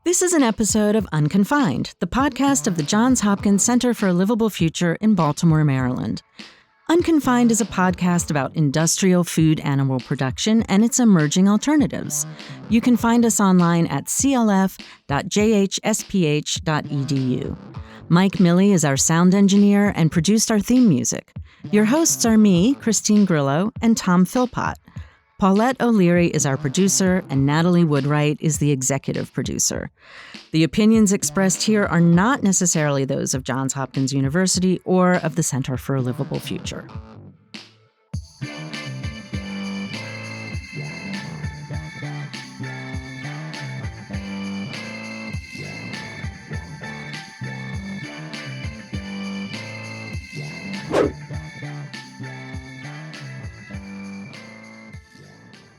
This is an episode of Unconfined, the podcast of the Johns Hopkins Center for a Livable Future in Baltimore, Maryland. Unconfined is a podcast about industrial food animal production and its emerging alternatives. You can find us online at clf.jhsph.edu. Mike Milley is our sound engineer and produced our theme music. Your hosts are me, Christine Grillo, and Tom Philpott. Paulette O'Leary is our producer, and Natalie Woodwright is the executive producer. The opinions expressed here are not necessarily those of Johns Hopkins University or of the Center for a Livable Future.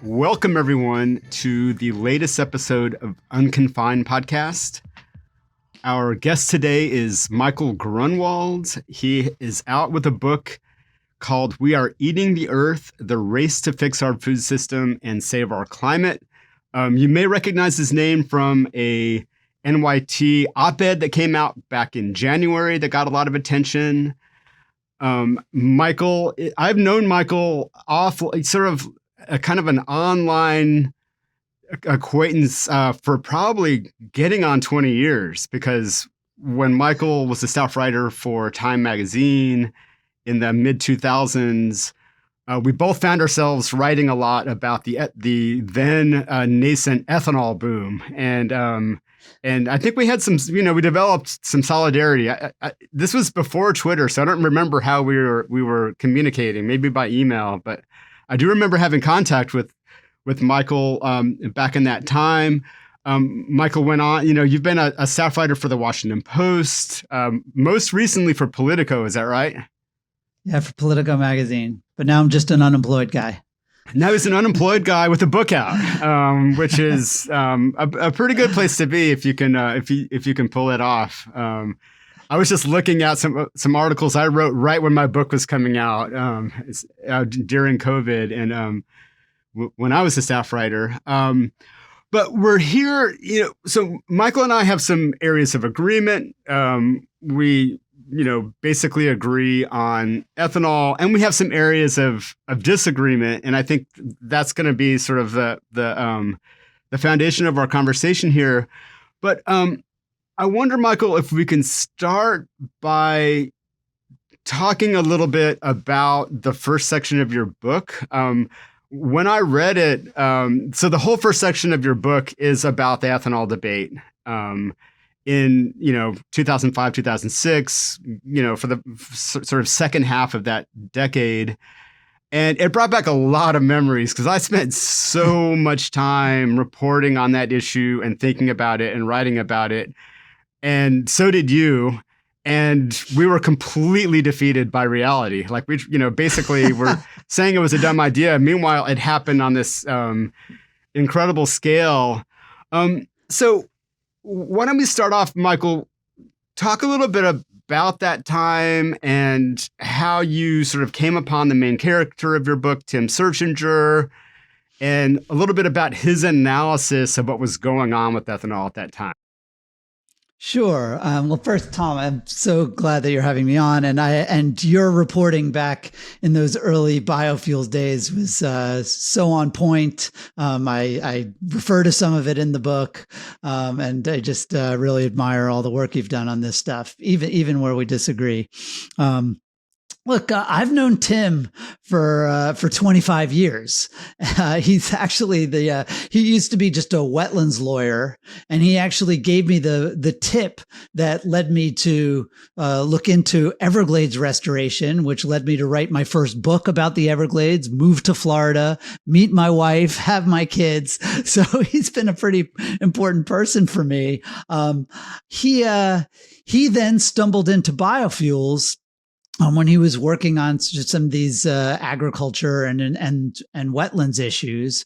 Welcome, everyone, to the latest episode of Unconfined Podcast. Our guest today is Michael Grunwald. He is out with a book called We Are Eating the Earth, The Race to Fix Our Food System and Save Our Climate. You may recognize his name from a NYT op-ed that came out back in January that got a lot of attention. Michael, I've known Michael sort of a kind of an online acquaintance for probably getting on 20 years, because when Michael was the staff writer for Time magazine in the mid-2000s, we both found ourselves writing a lot about the then nascent ethanol boom. And I think we had some, we developed some solidarity. This was before Twitter, so I don't remember how we were communicating, maybe by email, but I do remember having contact with Michael back in that time. Michael went on, you've been a staff writer for the Washington Post, most recently for Politico, is that right? Yeah, for Politico magazine. But now I'm just an unemployed guy. Now he's an unemployed guy with a book out, which is a pretty good place to be if you can pull it off. I was just looking at some articles I wrote right when my book was coming out during COVID and when I was a staff writer. But we're here, so Michael and I have some areas of agreement. We, basically agree on ethanol, and we have some areas of disagreement. And I think that's going to be sort of the foundation of our conversation here. But I wonder, Michael, if we can start by talking a little bit about the first section of your book. When I read it, so the whole first section of your book is about the ethanol debate in 2005, 2006, for the sort of second half of that decade. And it brought back a lot of memories because I spent so much time reporting on that issue and thinking about it and writing about it. And so did you. And we were completely defeated by reality. Like we, basically were saying it was a dumb idea. Meanwhile, it happened on this incredible scale. So why don't we start off, Michael, talk a little bit about that time and how you sort of came upon the main character of your book, Tim Searchinger, and a little bit about his analysis of what was going on with ethanol at that time. Sure. Well, first, Tom, I'm so glad that you're having me on, and your reporting back in those early biofuels days was so on point. I refer to some of it in the book, and I just really admire all the work you've done on this stuff, even where we disagree. Look, I've known Tim for 25 years. He's actually he used to be just a wetlands lawyer, and he actually gave me the tip that led me to look into Everglades restoration, which led me to write my first book about the Everglades, move to Florida, meet my wife, have my kids. So he's been a pretty important person for me. He then stumbled into biofuels when he was working on some of these agriculture and wetlands issues.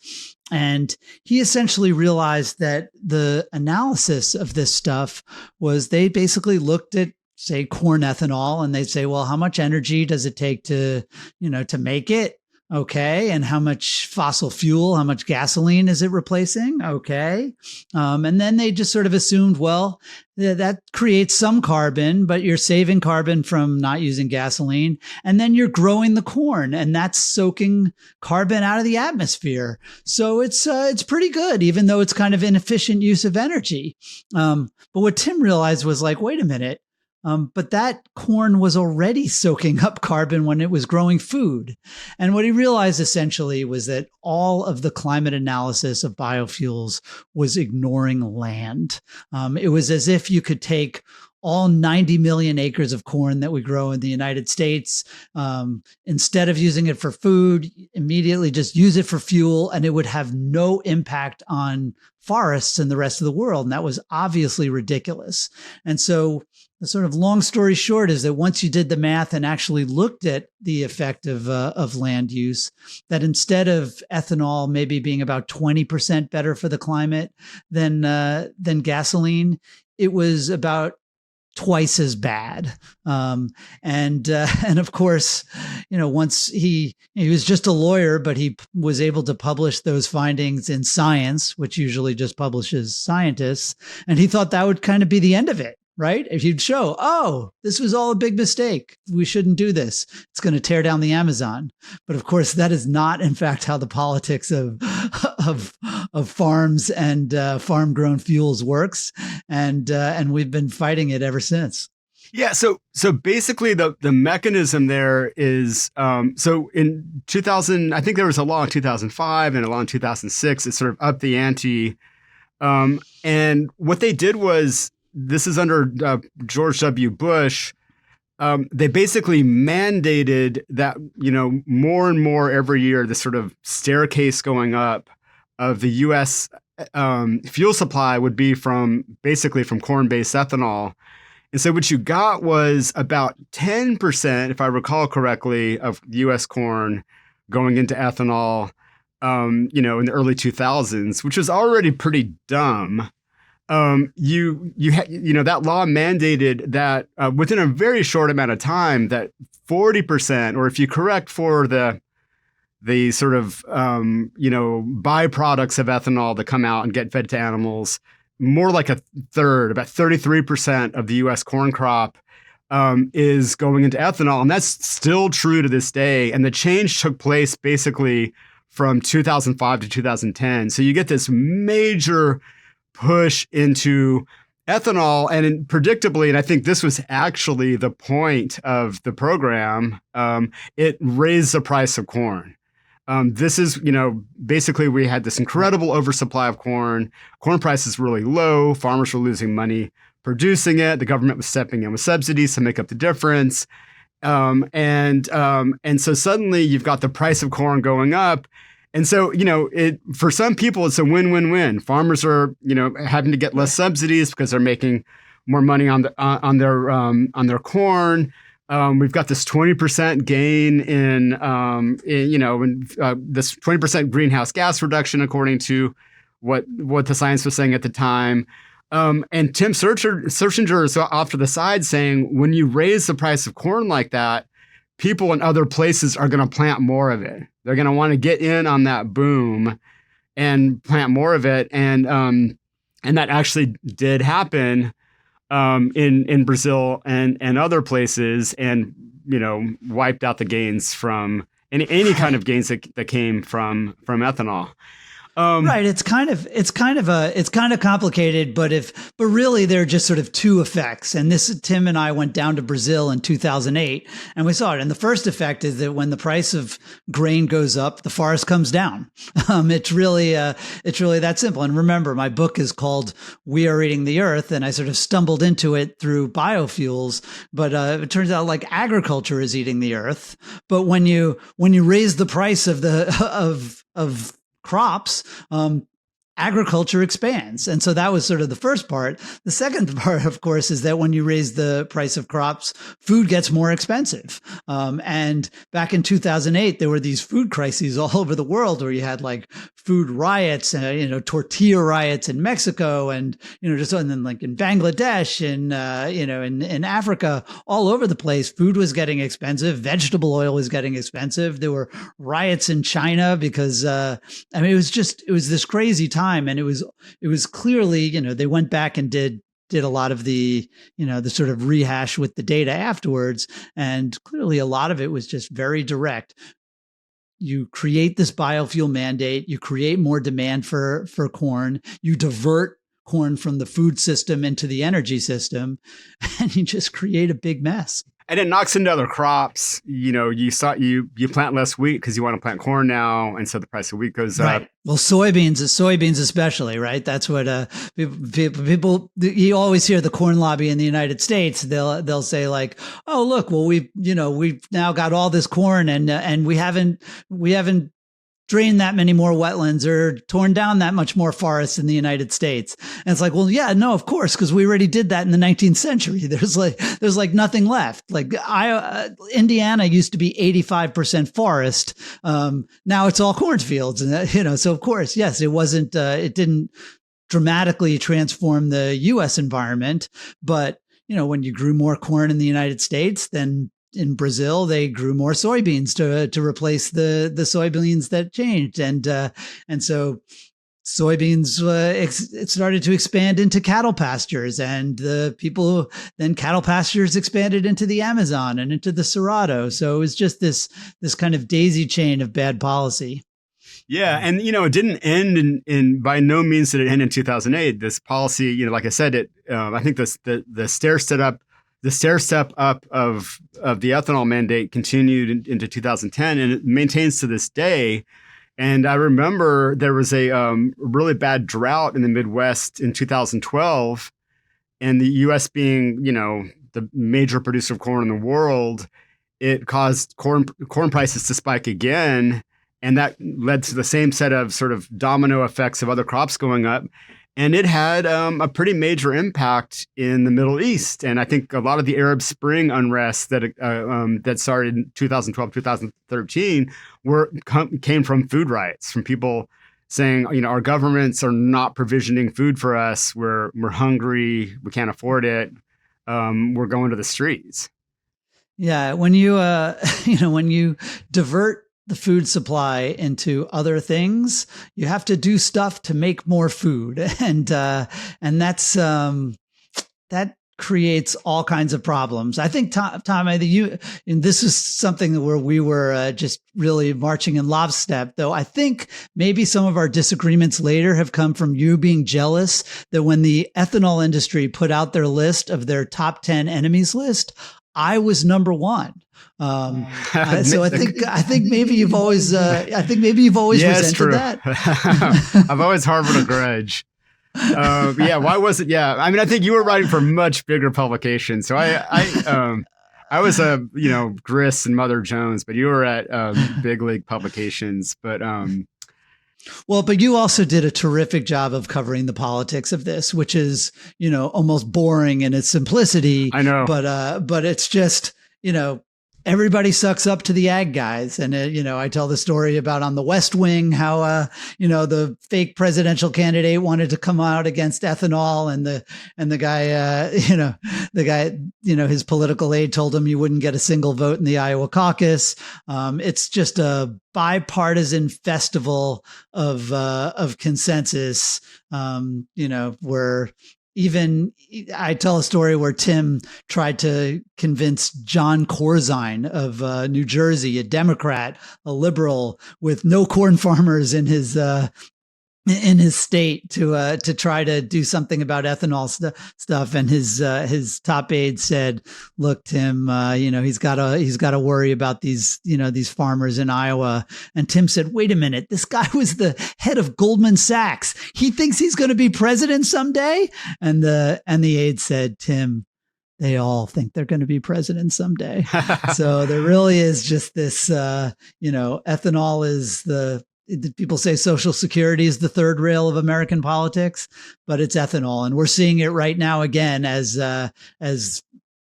And he essentially realized that the analysis of this stuff was they basically looked at, say, corn ethanol, and they'd say, well, how much energy does it take to make it? Okay. And how much fossil fuel, how much gasoline is it replacing? Okay. And then they just sort of assumed, well, that creates some carbon, but you're saving carbon from not using gasoline. And then you're growing the corn, and that's soaking carbon out of the atmosphere. So it's pretty good, even though it's kind of inefficient use of energy. But what Tim realized was like, wait a minute. But that corn was already soaking up carbon when it was growing food. And what he realized essentially was that all of the climate analysis of biofuels was ignoring land. It was as if you could take all 90 million acres of corn that we grow in the United States, instead of using it for food, immediately just use it for fuel, and it would have no impact on forests in the rest of the world. And that was obviously ridiculous. And so the sort of long story short is that once you did the math and actually looked at the effect of land use, that instead of ethanol maybe being about 20% better for the climate than gasoline, it was about twice as bad. And of course, once he was just a lawyer, but he was able to publish those findings in Science, which usually just publishes scientists. And he thought that would kind of be the end of it. Right? If you'd show, oh, this was all a big mistake. We shouldn't do this. It's going to tear down the Amazon. But of course, that is not, in fact, how the politics of farms and farm-grown fuels works. And we've been fighting it ever since. Yeah. So basically, the mechanism there is so in 2000, I think there was a law in 2005 and a law in 2006. It sort of upped the ante. And what they did was, this is under George W. Bush. They basically mandated that, more and more every year, this sort of staircase going up of the U.S. Fuel supply would be basically from corn-based ethanol. And so what you got was about 10%, if I recall correctly, of U.S. corn going into ethanol, in the early 2000s, which was already pretty dumb. That law mandated that within a very short amount of time, that 40%, or if you correct for the sort of byproducts of ethanol that come out and get fed to animals, more like a third, about 33% of the U.S. corn crop is going into ethanol, and that's still true to this day. And the change took place basically from 2005 to 2010. So you get this major push into ethanol, and predictably, and I think this was actually the point of the program, it raised the price of corn. This is, basically we had this incredible oversupply of corn. Corn prices really low. Farmers were losing money producing it. The government was stepping in with subsidies to make up the difference. And so suddenly you've got the price of corn going up. And so, for some people, it's a win-win-win. Farmers are, having to get less subsidies because they're making more money on their corn. We've got this 20% gain in this 20% greenhouse gas reduction, according to what the science was saying at the time. And Tim Searchinger is off to the side saying, when you raise the price of corn like that, people in other places are going to plant more of it. They're going to want to get in on that boom and plant more of it. And that actually did happen in Brazil and other places, and wiped out the gains from any kind of gains that came from ethanol. Right. It's kind of complicated, but really there are just sort of two effects. And Tim and I went down to Brazil in 2008 and we saw it. And the first effect is that when the price of grain goes up, the forest comes down. It's really that simple. And remember, my book is called We Are Eating the Earth, and I sort of stumbled into it through biofuels, but it turns out like agriculture is eating the earth. But when you raise the price of crops, agriculture expands. And so that was sort of the first part. The second part, of course, is that when you raise the price of crops, food gets more expensive. And back in 2008, there were these food crises all over the world where you had like food riots, tortilla riots in Mexico and, and then like in Bangladesh and, in Africa, all over the place, food was getting expensive. Vegetable oil was getting expensive. There were riots in China because, it was this crazy time. And it was clearly, they went back and did a lot of the sort of rehash with the data afterwards. And clearly a lot of it was just very direct. You create this biofuel mandate, you create more demand for corn, you divert corn from the food system into the energy system, and you just create a big mess. And it knocks into other crops. You plant less wheat because you want to plant corn now, and so the price of wheat goes up. Well, soybeans especially, right? That's what people. You always hear the corn lobby in the United States. They'll say like, "Oh, look, well we've now got all this corn, and we haven't drained that many more wetlands or torn down that much more forests in the United States." And it's like, well, yeah, no, of course, because we already did that in the 19th century. There's like nothing left. Like Indiana used to be 85% forest. Now it's all cornfields, and so of course, yes, it wasn't. It didn't dramatically transform the U.S. environment, but when you grew more corn in the United States, then in Brazil, they grew more soybeans to replace the soybeans that changed. And so soybeans, it started to expand into cattle pastures, and then cattle pastures expanded into the Amazon and into the Cerrado. So it was just this kind of daisy chain of bad policy. Yeah. And, it didn't end in by no means did it end in 2008. This policy, like I said, I think the stair step up of the ethanol mandate continued into 2010, and it maintains to this day. And I remember there was a really bad drought in the Midwest in 2012, and the U.S. being, the major producer of corn in the world, it caused corn prices to spike again, and that led to the same set of sort of domino effects of other crops going up. And it had a pretty major impact in the Middle East. And I think a lot of the Arab Spring unrest that started in 2012, 2013 came from food riots, from people saying, our governments are not provisioning food for us. We're hungry. We can't afford it. We're going to the streets. Yeah. When you, when you divert the food supply into other things, you have to do stuff to make more food. And that's, that creates all kinds of problems. I think, Tom, and this is something where we were just really marching in lockstep, though I think maybe some of our disagreements later have come from you being jealous that when the ethanol industry put out their list of their top 10 enemies list, I was number one. So I think maybe you've always resented that. I've always harbored a grudge. Why was it? Yeah. I mean, I think you were writing for much bigger publications. So I was Grist and Mother Jones, but you were at big league publications. But but you also did a terrific job of covering the politics of this, which is, almost boring in its simplicity. I know, but it's just, everybody sucks up to the ag guys. And, I tell the story about on the West Wing, how, the fake presidential candidate wanted to come out against ethanol, and the guy, his political aide told him you wouldn't get a single vote in the Iowa caucus. It's just a bipartisan festival of consensus, where even I tell a story where Tim tried to convince John Corzine of New Jersey, a Democrat, a liberal with no corn farmers in his state, to try to do something about ethanol stuff. And his top aide said, "Look, Tim, he's got to worry about these farmers in Iowa." And Tim said, "Wait a minute, this guy was the head of Goldman Sachs. He thinks he's going to be president someday." And the aide said, "Tim, they all think they're going to be president someday." So there really is just this, ethanol is the people say Social Security is the third rail of American politics, but it's ethanol. And we're seeing it right now again as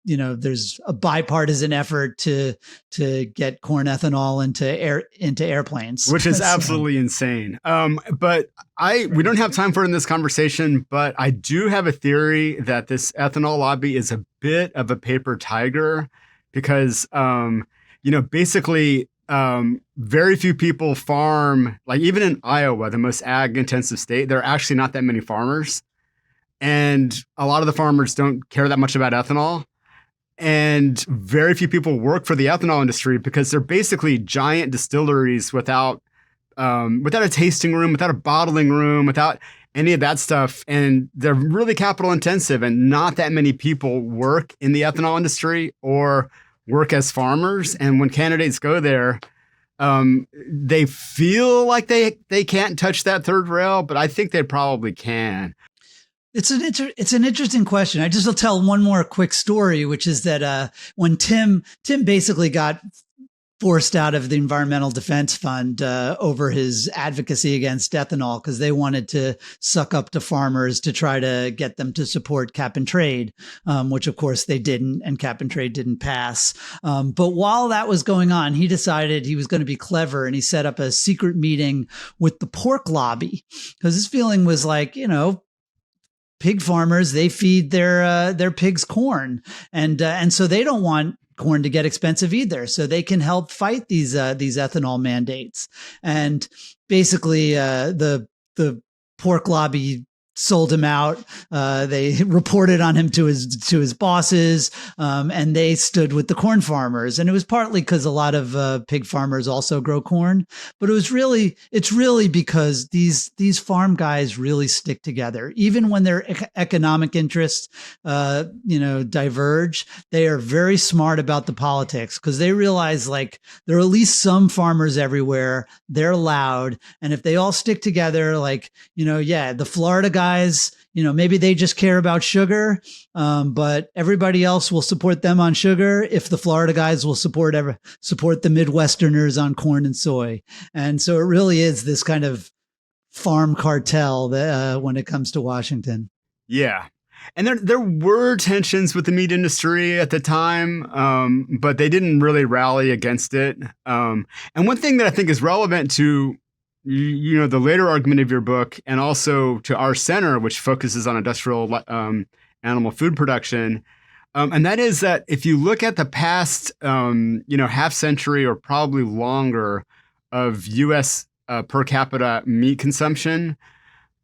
there's a bipartisan effort to get corn ethanol into airplanes, which is absolutely insane. But we don't have time for it in this conversation, but I do have a theory that this ethanol lobby is a bit of a paper tiger because, basically, very few people farm, like even in Iowa, the most ag intensive state, there are actually not that many farmers. And a lot of the farmers don't care that much about ethanol. And very few people work for the ethanol industry because they're basically giant distilleries without a tasting room, without a bottling room, without any of that stuff. And they're really capital intensive, and not that many people work in the ethanol industry or work as farmers. And when candidates go there, they feel like they can't touch that third rail, but I think they probably can. It's an interesting question. I just will tell one more quick story, which is that when Tim basically got forced out of the Environmental Defense Fund over his advocacy against ethanol because they wanted to suck up to farmers to try to get them to support cap and trade, which of course they didn't, and cap and trade didn't pass. But while that was going on, he decided he was going to be clever, and he set up a secret meeting with the pork lobby because his feeling was like, pig farmers, they feed their pigs corn, and so they don't want corn to get expensive either, so they can help fight these ethanol mandates. And basically, the pork lobby sold him out. They reported on him to his bosses, and they stood with the corn farmers. And it was partly because a lot of pig farmers also grow corn, but it's really because these farm guys really stick together, even when their economic interests, diverge. They are very smart about the politics because they realize like there are at least some farmers everywhere. They're loud, and if they all stick together, the Florida guys, maybe they just care about sugar, but everybody else will support them on sugar if the Florida guys will support the Midwesterners on corn and soy. And so it really is this kind of farm cartel that, when it comes to Washington. Yeah. And there were tensions with the meat industry at the time, but they didn't really rally against it. And one thing that I think is relevant to the later argument of your book, and also to our center, which focuses on industrial animal food production, and that is that if you look at the past, half century or probably longer of U.S. Per capita meat consumption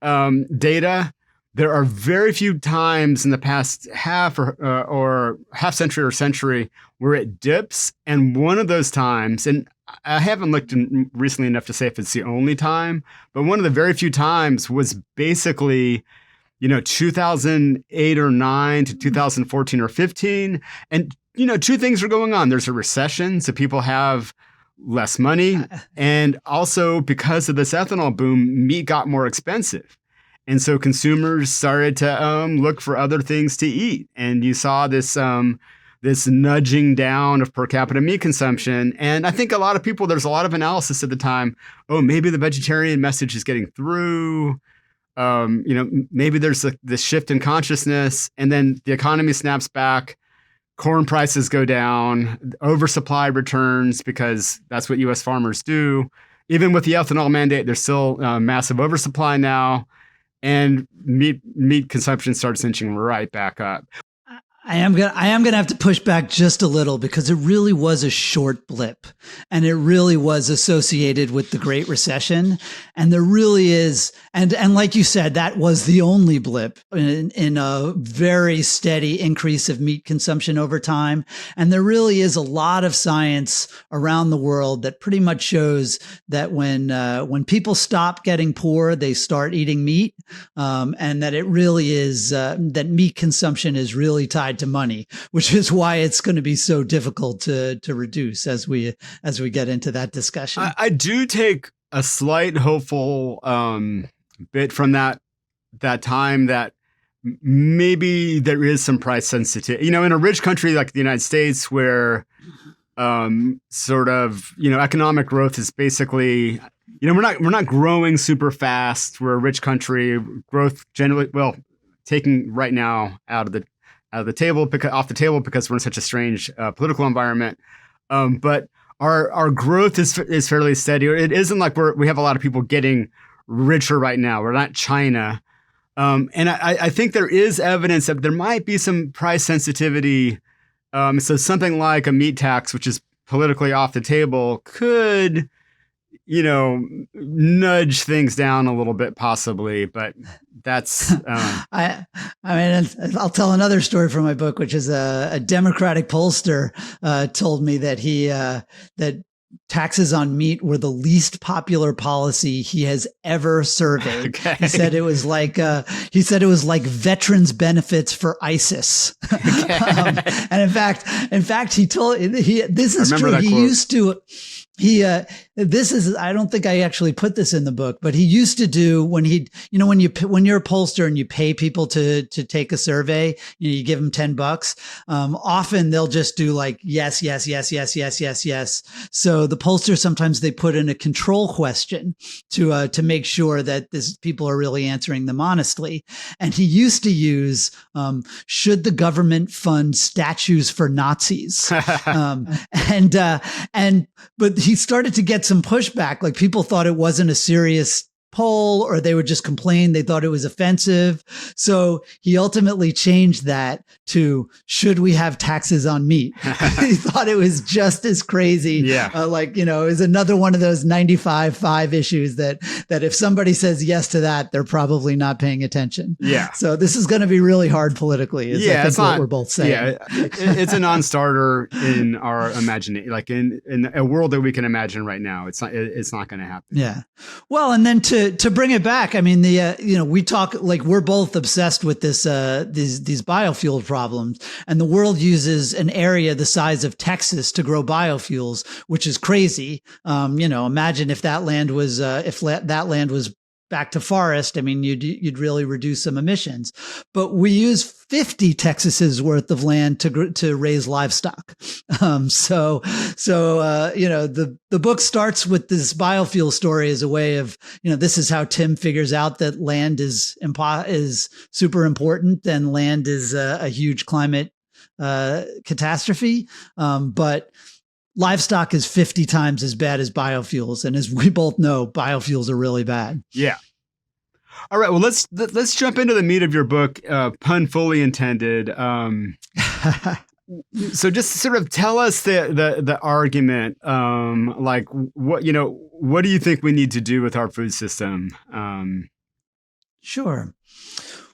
data, there are very few times in the past half or half century or century where it dips, and one of those times, and I haven't looked recently enough to say if it's the only time, but one of the very few times was basically, 2008 or 9 to 2014 or 15. And, two things are going on. There's a recession, so people have less money. And also because of this ethanol boom, meat got more expensive. And so consumers started to look for other things to eat. And you saw this nudging down of per capita meat consumption. And I think there's a lot of analysis at the time. Oh, maybe the vegetarian message is getting through. Maybe there's this shift in consciousness, and then the economy snaps back. Corn prices go down, oversupply returns because that's what U.S. farmers do. Even with the ethanol mandate, there's still massive oversupply now, and meat consumption starts inching right back up. I am gonna have to push back just a little because it really was a short blip, and it really was associated with the Great Recession. And there really is, and like you said, that was the only blip in a very steady increase of meat consumption over time. And there really is a lot of science around the world that pretty much shows that when people stop getting poor, they start eating meat, and that it really is that meat consumption is really tied to money, which is why it's going to be so difficult to reduce as we get into that discussion. I do take a slight hopeful bit from that time that maybe there is some price sensitivity. In a rich country like the United States, where economic growth is basically we're not growing super fast. We're a rich country. Growth generally, well, taking right now off the table because we're in such a strange political environment. But our growth is fairly steady. It isn't like we have a lot of people getting richer right now. We're not China. And I think there is evidence that there might be some price sensitivity. So something like a meat tax, which is politically off the table, could, nudge things down a little bit, possibly. But that's I mean, I'll tell another story from my book, which is a Democratic pollster told me that that taxes on meat were the least popular policy he has ever surveyed. Okay. He said it was like veterans benefits for ISIS. Okay. And in fact, he told this is true. He quote. used to. I don't think I actually put this in the book, but he used to do when you're a pollster and you pay people to take a survey, you give them $10. Often they'll just do like, yes, yes, yes, yes, yes, yes, yes. So the pollster, sometimes they put in a control question to make sure that people are really answering them honestly. And he used to use, should the government fund statues for Nazis? But he started to get some pushback. Like, people thought it wasn't a serious poll, or they would just complain. They thought it was offensive. So he ultimately changed that to, should we have taxes on meat? He thought it was just as crazy. Yeah. It was another one of those 95-5 issues that if somebody says yes to that, they're probably not paying attention. Yeah. So this is going to be really hard politically. I think what we're both saying. Yeah, it's a non-starter in our imagination, like in a world that we can imagine right now. It's not going to happen. Yeah. Well, and then to bring it back, I mean, we talk, like, we're both obsessed with these biofuel problems, and the world uses an area the size of Texas to grow biofuels, which is crazy. Imagine if that land was back to forest. I mean, you'd really reduce some emissions. But we use 50 Texas's worth of land to raise livestock. The book starts with this biofuel story as a way of, this is how Tim figures out that land is super important, and land is a huge climate catastrophe. But livestock is 50 times as bad as biofuels. And as we both know, biofuels are really bad. Yeah. All right. Well, let's jump into the meat of your book, pun fully intended. So just sort of tell us the argument, like what do you think we need to do with our food system? Sure.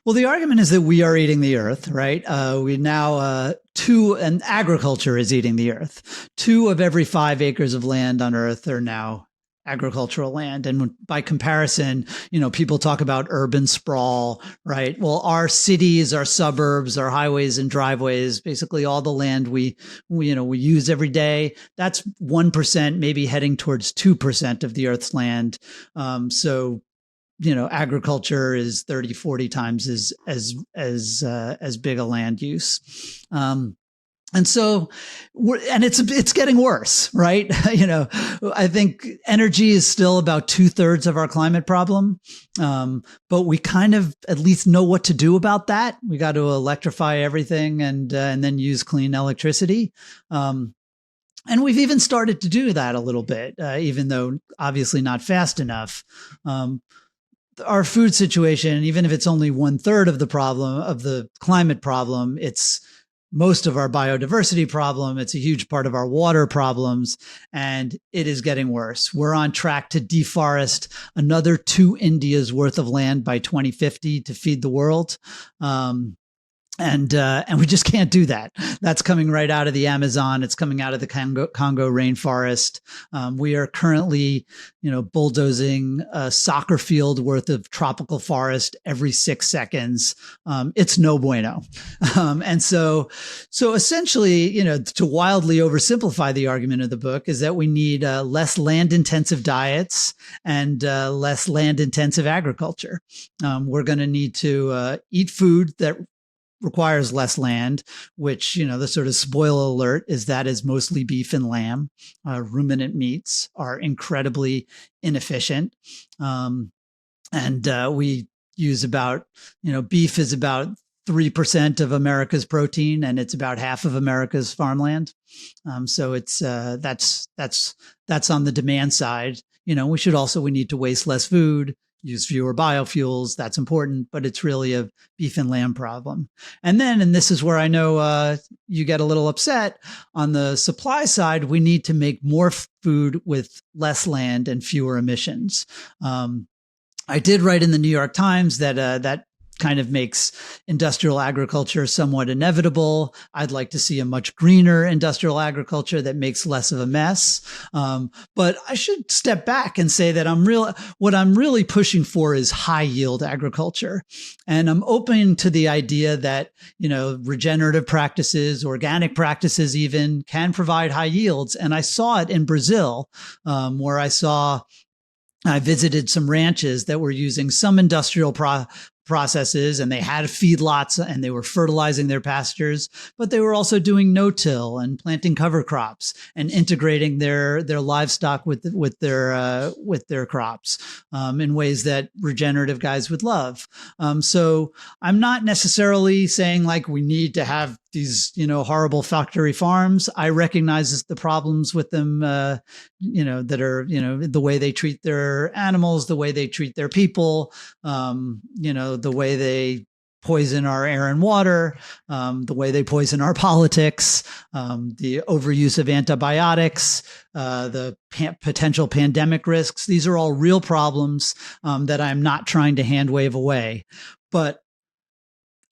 Well, the argument is that we are eating the earth, right? We now, and agriculture is eating the earth. 2 of every 5 acres of land on earth are now agricultural land. And by comparison, people talk about urban sprawl, right? Well, our cities, our suburbs, our highways and driveways, basically all the land we use every day, that's 1%, maybe heading towards 2% of the earth's land. Agriculture is 30, 40 times as big a land use. And so, it's getting worse, right? I think energy is still about 2/3 of our climate problem. But we kind of at least know what to do about that. We got to electrify everything and then use clean electricity. And we've even started to do that a little bit, even though obviously not fast enough. Our food situation, even if it's only 1/3 of the problem, of the climate problem, it's most of our biodiversity problem. It's a huge part of our water problems, and it is getting worse. We're on track to deforest another 2 Indias worth of land by 2050 to feed the world. And we just can't do that. That's coming right out of the Amazon. It's coming out of the Congo rainforest. We are currently, bulldozing a soccer field worth of tropical forest every 6 seconds. It's no bueno. And so essentially, to wildly oversimplify the argument of the book, is that we need less land intensive diets and less land intensive agriculture. We're going to need to eat food that requires less land, which, the sort of spoiler alert is that is mostly beef and lamb. Ruminant meats are incredibly inefficient. We use about, beef is about 3% of America's protein, and it's about half of America's farmland. So it's that's on the demand side. We need to waste less food, use fewer biofuels. That's important, but it's really a beef and lamb problem. And this is where I know you get a little upset. On the supply side, we need to make more food with less land and fewer emissions. I did write in the New York Times that kind of makes industrial agriculture somewhat inevitable. I'd like to see a much greener industrial agriculture that makes less of a mess. But I should step back and say that what I'm really pushing for is high yield agriculture. And I'm open to the idea that, regenerative practices, organic practices even can provide high yields. And I saw it in Brazil, where I visited some ranches that were using some industrial processes, and they had feedlots and they were fertilizing their pastures, but they were also doing no-till and planting cover crops and integrating their livestock with their crops in ways that regenerative guys would love. So I'm not necessarily saying like we need to have these, horrible factory farms. I recognize the problems with them, that are, the way they treat their animals, the way they treat their people, the way they poison our air and water, the way they poison our politics, the overuse of antibiotics, the potential pandemic risks. These are all real problems that I'm not trying to hand wave away. But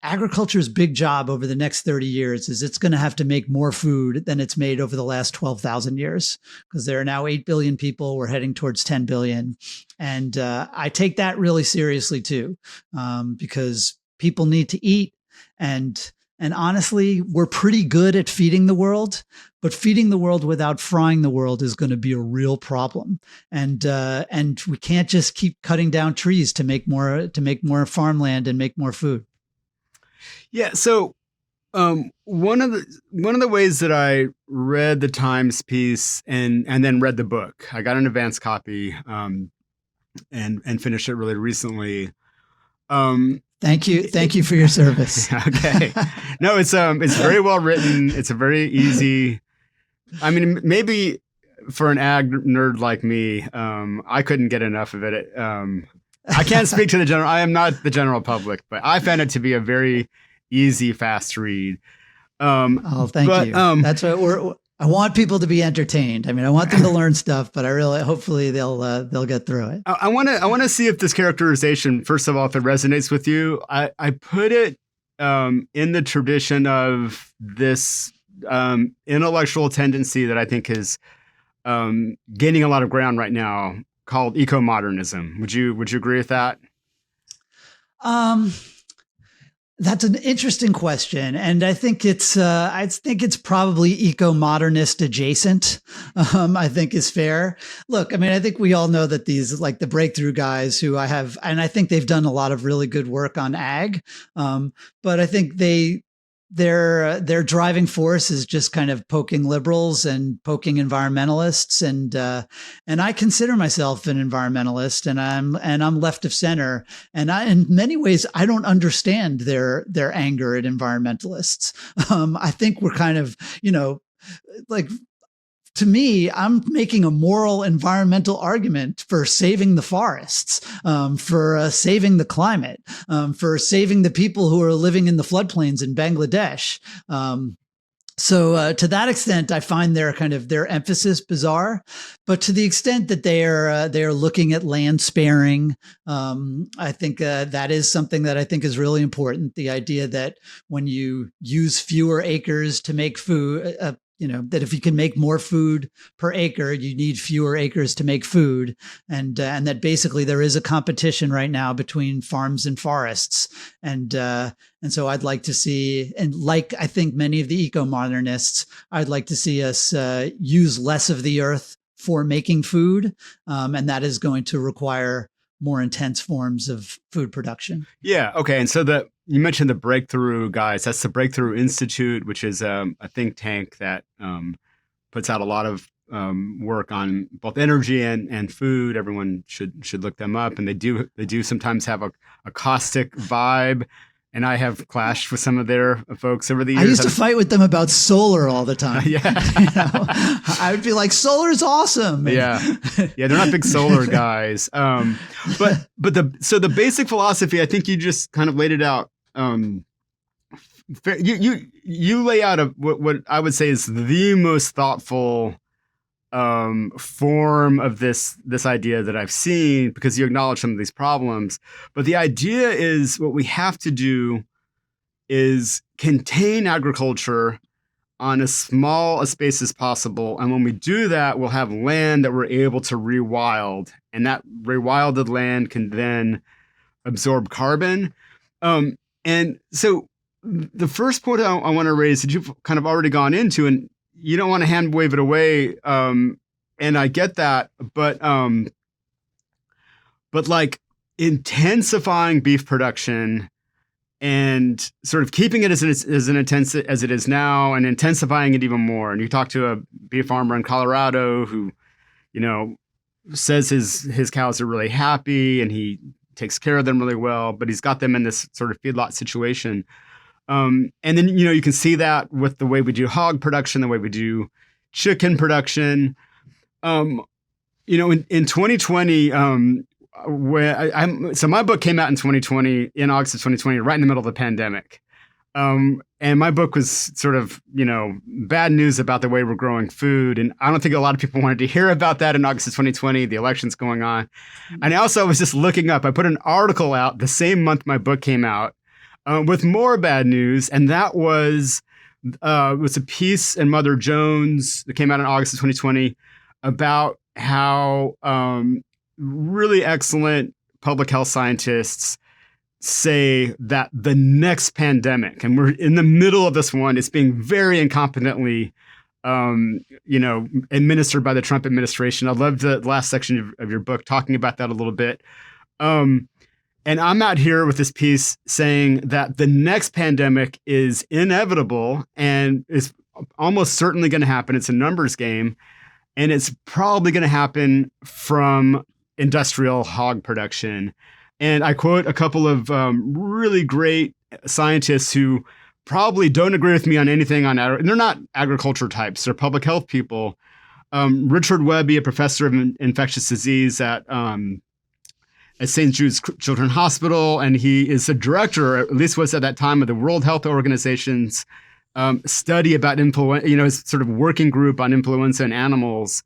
agriculture's big job over the next 30 years is it's going to have to make more food than it's made over the last 12,000 years, because there are now 8 billion people. We're heading towards 10 billion. And I take that really seriously too, because people need to eat. And honestly, we're pretty good at feeding the world, but feeding the world without frying the world is going to be a real problem. And we can't just keep cutting down trees to make more farmland and make more food. Yeah. So one of the ways that I read the Times piece and then read the book, I got an advance copy and finished it really recently. Thank you for your service. Okay. No, it's very well written. It's a very easy. I mean, maybe for an ag nerd like me, I couldn't get enough of it. I can't speak to the general. I am not the general public, but I found it to be a very easy, fast read. Thank you. That's what I want people to be entertained. I mean, I want them to learn stuff, but hopefully they'll get through it. I want to see if this characterization, first of all, if it resonates with you. I put it in the tradition of this intellectual tendency that I think is gaining a lot of ground right now, called eco-modernism. Would you agree with that? That's an interesting question, and I think it's probably eco-modernist adjacent. I think is fair. Look, I mean, I think we all know that these, like the breakthrough guys who I have, and I think they've done a lot of really good work on ag. But I think their driving force is just kind of poking liberals and poking environmentalists, and I consider myself an environmentalist, and I'm left of center, and in many ways I don't understand their anger at environmentalists. I think we're kind of, like, to me, I'm making a moral environmental argument for saving the forests, for saving the climate, for saving the people who are living in the floodplains in Bangladesh. So to that extent, I find their emphasis bizarre. But to the extent that they are looking at land sparing, I think that is something that I think is really important. The idea that when you use fewer acres to make food, that if you can make more food per acre, you need fewer acres to make food. And that basically there is a competition right now between farms and forests. And so I'd like to see, and like I think many of the eco-modernists, I'd like to see us use less of the earth for making food. And that is going to require more intense forms of food production. Yeah. Okay. And so you mentioned the Breakthrough guys. That's the Breakthrough Institute, which is a think tank that puts out a lot of work on both energy and food. Everyone should look them up, and they do sometimes have a caustic vibe. And I have clashed with some of their folks over the years. I used to fight with them about solar all the time. Yeah, I would be like, "Solar's awesome." Yeah, they're not big solar guys. But the basic philosophy, I think you just kind of laid it out. You lay out what I would say is the most thoughtful form of this idea that I've seen, because you acknowledge some of these problems. But the idea is, what we have to do is contain agriculture on as small a space as possible. And when we do that, we'll have land that we're able to rewild. And that rewilded land can then absorb carbon. And so the first point I want to raise that you've kind of already gone into, and you don't want to hand wave it away, and I get that, but like intensifying beef production and sort of keeping it as intense as it is now, and intensifying it even more. And you talk to a beef farmer in Colorado who, says his cows are really happy and he takes care of them really well, but he's got them in this sort of feedlot situation. And then, you can see that with the way we do hog production, the way we do chicken production. In 2020, so my book came out in 2020, in August of 2020, right in the middle of the pandemic. And my book was sort of, bad news about the way we're growing food. And I don't think a lot of people wanted to hear about that in August of 2020, the election's going on. And I was just looking up, I put an article out the same month my book came out, with more bad news, and that was a piece in Mother Jones that came out in August of 2020 about how really excellent public health scientists say that the next pandemic, and we're in the middle of this one, it's being very incompetently administered by the Trump administration. I love the last section of your book talking about that a little bit. And I'm out here with this piece saying that the next pandemic is inevitable and is almost certainly going to happen. It's a numbers game, and it's probably going to happen from industrial hog production. And I quote a couple of really great scientists who probably don't agree with me on anything and they're not agriculture types, they're public health people. Richard Webby, a professor of infectious disease at St. Jude's Children's Hospital, and he is the director, or at least was at that time, of the World Health Organization's study about influenza, his sort of working group on influenza in animals.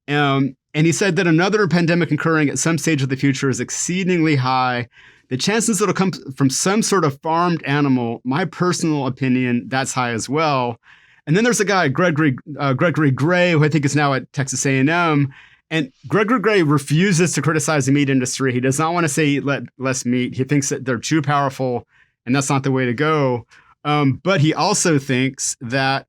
And he said that another pandemic occurring at some stage of the future is exceedingly high. The chances it'll come from some sort of farmed animal, my personal opinion, that's high as well. And then there's a guy, Gregory Gray, who I think is now at Texas A&M. And Gregory Gray refuses to criticize the meat industry. He does not want to say eat less meat. He thinks that they're too powerful, and that's not the way to go. But he also thinks that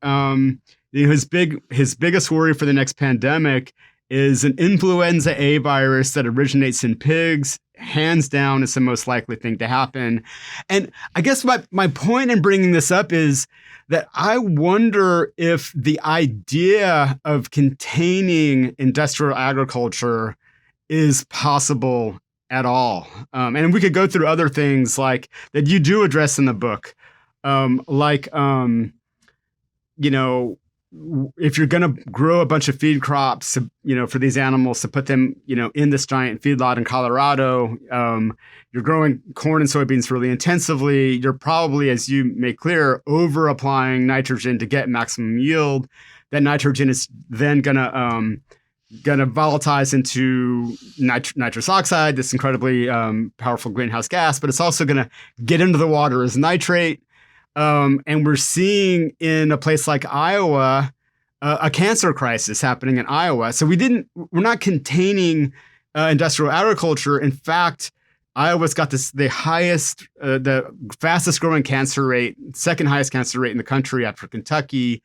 his biggest worry for the next pandemic is an influenza A virus that originates in pigs. Hands down, is the most likely thing to happen. And I guess my point in bringing this up is that I wonder if the idea of containing industrial agriculture is possible at all. And we could go through other things like that you do address in the book, if you're going to grow a bunch of feed crops, for these animals, to put them, in this giant feedlot in Colorado, you're growing corn and soybeans really intensively. You're probably, as you make clear, over applying nitrogen to get maximum yield. That nitrogen is then gonna volatilize into nitrous oxide, this incredibly powerful greenhouse gas, but it's also gonna get into the water as nitrate. And we're seeing in a place like Iowa, a cancer crisis happening in Iowa. So we're not containing industrial agriculture. In fact, Iowa's got the fastest growing cancer rate, second highest cancer rate in the country after Kentucky.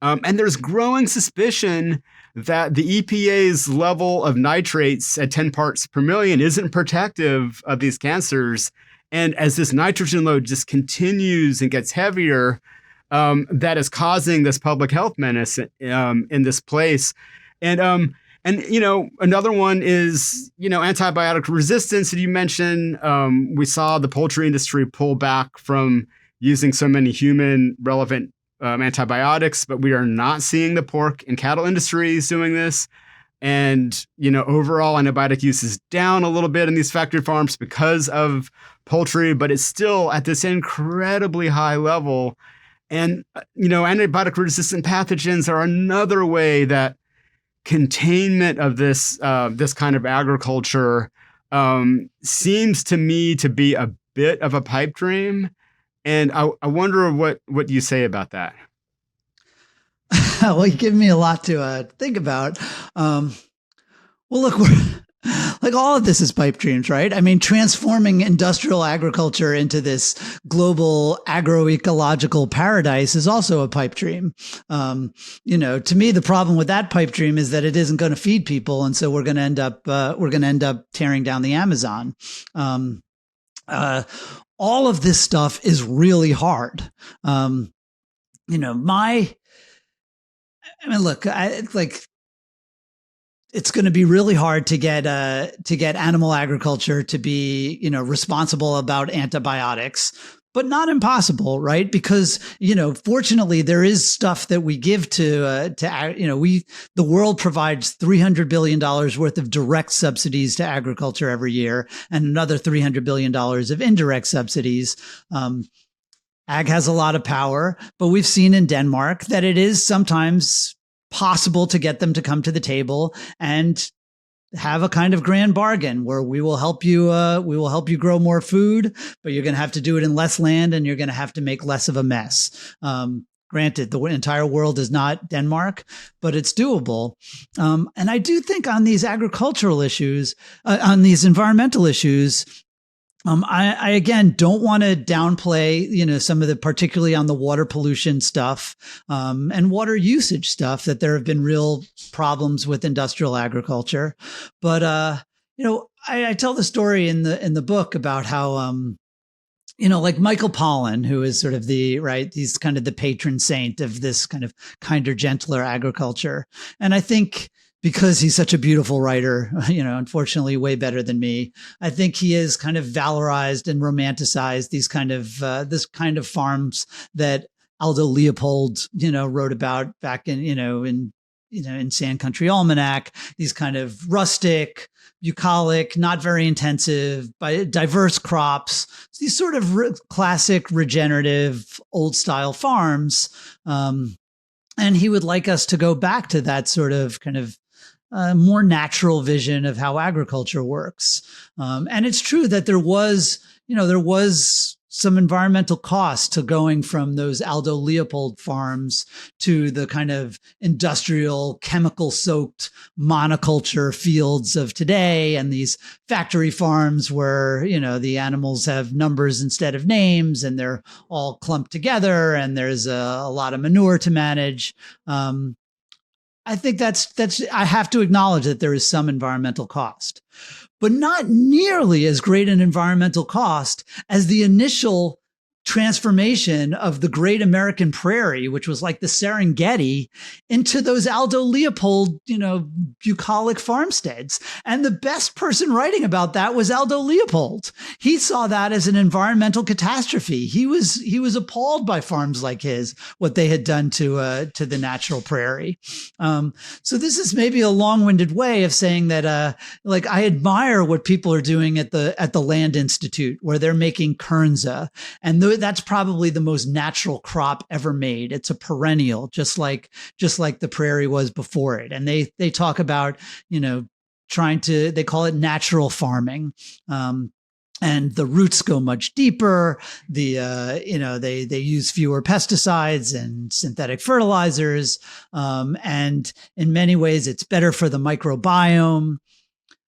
And there's growing suspicion that the EPA's level of nitrates at 10 parts per million isn't protective of these cancers. And as this nitrogen load just continues and gets heavier, that is causing this public health menace in this place. And another one is, antibiotic resistance that you mentioned. We saw the poultry industry pull back from using so many human relevant antibiotics, but we are not seeing the pork and cattle industries doing this. And, overall antibiotic use is down a little bit in these factory farms because of poultry, but it's still at this incredibly high level. And, antibiotic resistant pathogens are another way that containment of this kind of agriculture seems to me to be a bit of a pipe dream. And I wonder what you say about that. Well, you give me a lot to think about. Well, look, like all of this is pipe dreams, right? I mean, transforming industrial agriculture into this global agroecological paradise is also a pipe dream. To me, the problem with that pipe dream is that it isn't going to feed people, and so we're going to end up tearing down the Amazon. All of this stuff is really hard. It's going to be really hard to get animal agriculture to be, responsible about antibiotics, but not impossible, right? Because, fortunately there is stuff that we give the world provides $300 billion worth of direct subsidies to agriculture every year and another $300 billion of indirect subsidies. Ag has a lot of power, but we've seen in Denmark that it is sometimes possible to get them to come to the table and have a kind of grand bargain where we will help you grow more food, but you're going to have to do it in less land and you're going to have to make less of a mess. Granted, the entire world is not Denmark, but it's doable. And I do think on these agricultural issues, on these environmental issues, I again don't want to downplay, some of the, particularly on the water pollution stuff, and water usage stuff, that there have been real problems with industrial agriculture. But, I tell the story in the book about how, like Michael Pollan, who is sort of he's kind of the patron saint of this kind of kinder, gentler agriculture. And I think, because he's such a beautiful writer, unfortunately way better than me, I think he has kind of valorized and romanticized these kind of this kind of farms that Aldo Leopold, wrote about back in Sand Country Almanac. These kind of rustic, bucolic, not very intensive, diverse crops. These sort of classic, regenerative, old style farms. And he would like us to go back to that sort of kind of more natural vision of how agriculture works. And it's true that there was some environmental cost to going from those Aldo Leopold farms to the kind of industrial, chemical-soaked monoculture fields of today, and these factory farms where, the animals have numbers instead of names, and they're all clumped together, and there's a lot of manure to manage. I think I have to acknowledge that there is some environmental cost, but not nearly as great an environmental cost as the initial transformation of the great American prairie, which was like the Serengeti, into those Aldo Leopold, bucolic farmsteads. And the best person writing about that was Aldo Leopold. He saw that as an environmental catastrophe. He was appalled by farms like his, what they had done to the natural prairie. So this is maybe a long-winded way of saying that, I admire what people are doing at the Land Institute, where they're making kernza, and that's probably the most natural crop ever made. It's a perennial, just like the prairie was before it. And they talk about, they call it natural farming. And the roots go much deeper. They use fewer pesticides and synthetic fertilizers. And in many ways, it's better for the microbiome.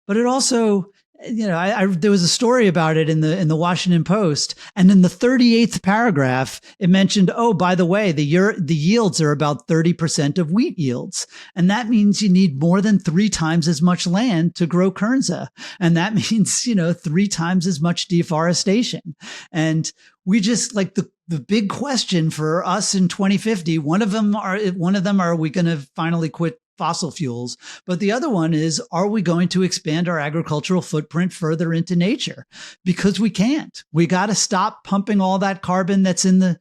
But it also, there was a story about it in the Washington Post, and in the 38th paragraph, it mentioned, oh, by the way, the yields are about 30% of wheat yields, and that means you need more than 3 times as much land to grow kernza, and that means 3 times as much deforestation, and we just like the big question for us in 2050. One of them are we going to finally quit fossil fuels? But the other one is, are we going to expand our agricultural footprint further into nature? Because we can't. We got to stop pumping all that carbon that's in the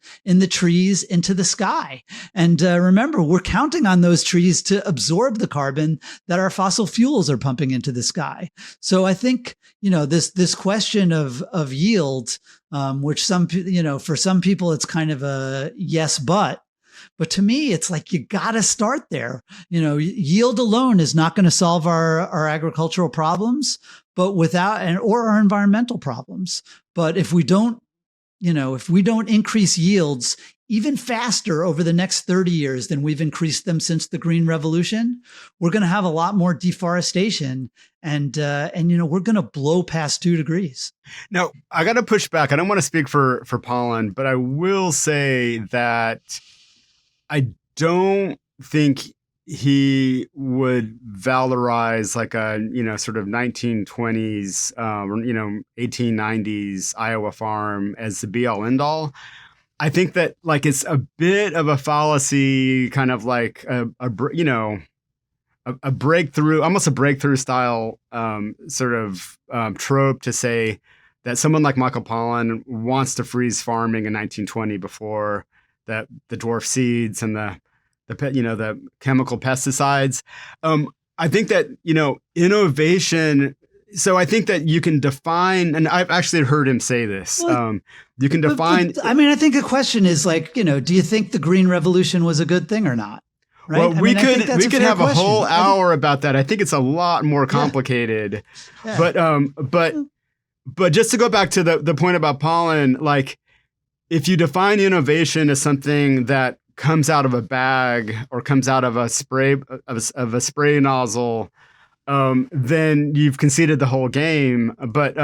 trees into the sky. And remember, we're counting on those trees to absorb the carbon that our fossil fuels are pumping into the sky. So I think, this question of yield, which for some people, it's kind of a yes, but to me, it's like, you got to start there. Yield alone is not going to solve our agricultural problems, but or our environmental problems. But if we don't increase yields even faster over the next 30 years than we've increased them since the Green Revolution, we're going to have a lot more deforestation, and we're going to blow past 2 degrees. Now, I got to push back. I don't want to speak for Pollen, but I will say that I don't think he would valorize like a, sort of 1920s, 1890s Iowa farm as the be all end all. I think that like it's a bit of a fallacy, kind of like a breakthrough, almost a breakthrough style trope to say that someone like Michael Pollan wants to freeze farming in 1920 before the dwarf seeds and the chemical pesticides. I think that, innovation. So I think that you can define, and I've actually heard him say this. You can define. But, I think the question is like, do you think the Green Revolution was a good thing or not? Right? Well, we could have a whole hour about that. I think it's a lot more complicated. Yeah. But just to go back to the point about pollen, like, if you define innovation as something that comes out of a bag or comes out of a spray nozzle, then you've conceded the whole game. But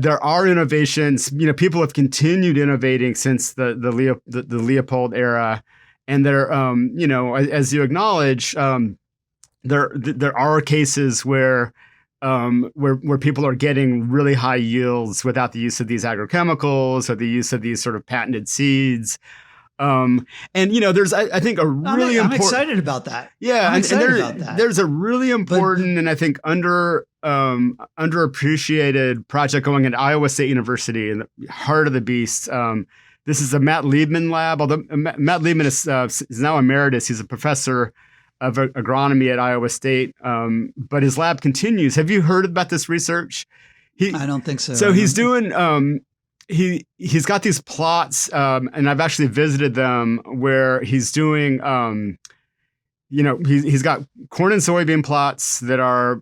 there are innovations. People have continued innovating since the Leopold era, and there, as you acknowledge, there are cases where people are getting really high yields without the use of these agrochemicals or the use of these sort of patented seeds. There's, I think, I'm excited about that. Yeah. There's a really important and I think underappreciated project going at Iowa State University in the heart of the beast. This is a Matt Liebman lab, although Matt Liebman is now emeritus. He's a professor of agronomy at Iowa State, but his lab continues. Have you heard about this research? I don't think so. So he's doing, he's got these plots, and I've actually visited them, where he's doing, he's got corn and soybean plots that are,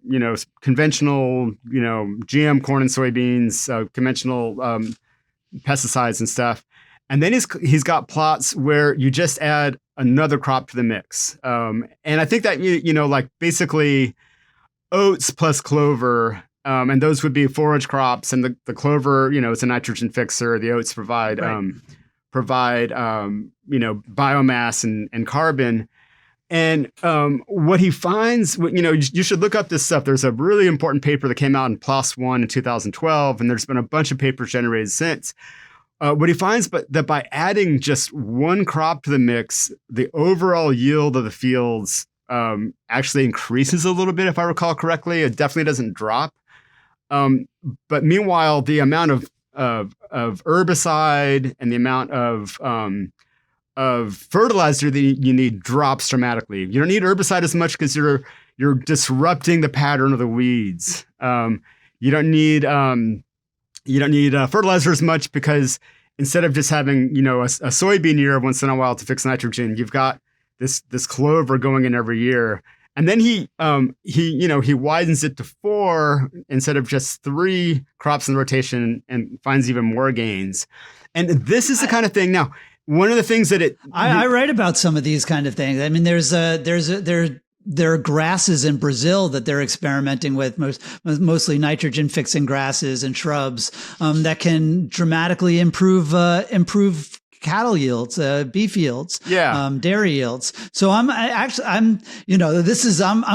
conventional, GM corn and soybeans, conventional pesticides and stuff. And then he's got plots where you just add another crop to the mix. And I think that, like basically oats plus clover, and those would be forage crops. And the clover, it's a nitrogen fixer. The oats provide biomass and carbon. And what he finds, you should look up this stuff. There's a really important paper that came out in PLOS One in 2012, and there's been a bunch of papers generated since. What he finds, that by adding just one crop to the mix, the overall yield of the fields actually increases a little bit, if I recall correctly. It definitely doesn't drop. But meanwhile, the amount of herbicide and the amount of fertilizer that you need drops dramatically. You don't need herbicide as much because you're disrupting the pattern of the weeds. You don't need fertilizer as much because instead of just having, a soybean year once in a while to fix nitrogen, you've got this clover going in every year. And then he widens it to 4 instead of just 3 crops in rotation and finds even more gains. And this is the kind of thing. Now, one of the things that I write about some of these kind of things. I mean, there there are grasses in Brazil that they're experimenting with, mostly nitrogen fixing grasses and shrubs, that can dramatically improve cattle yields, beef yields, dairy yields. So I'm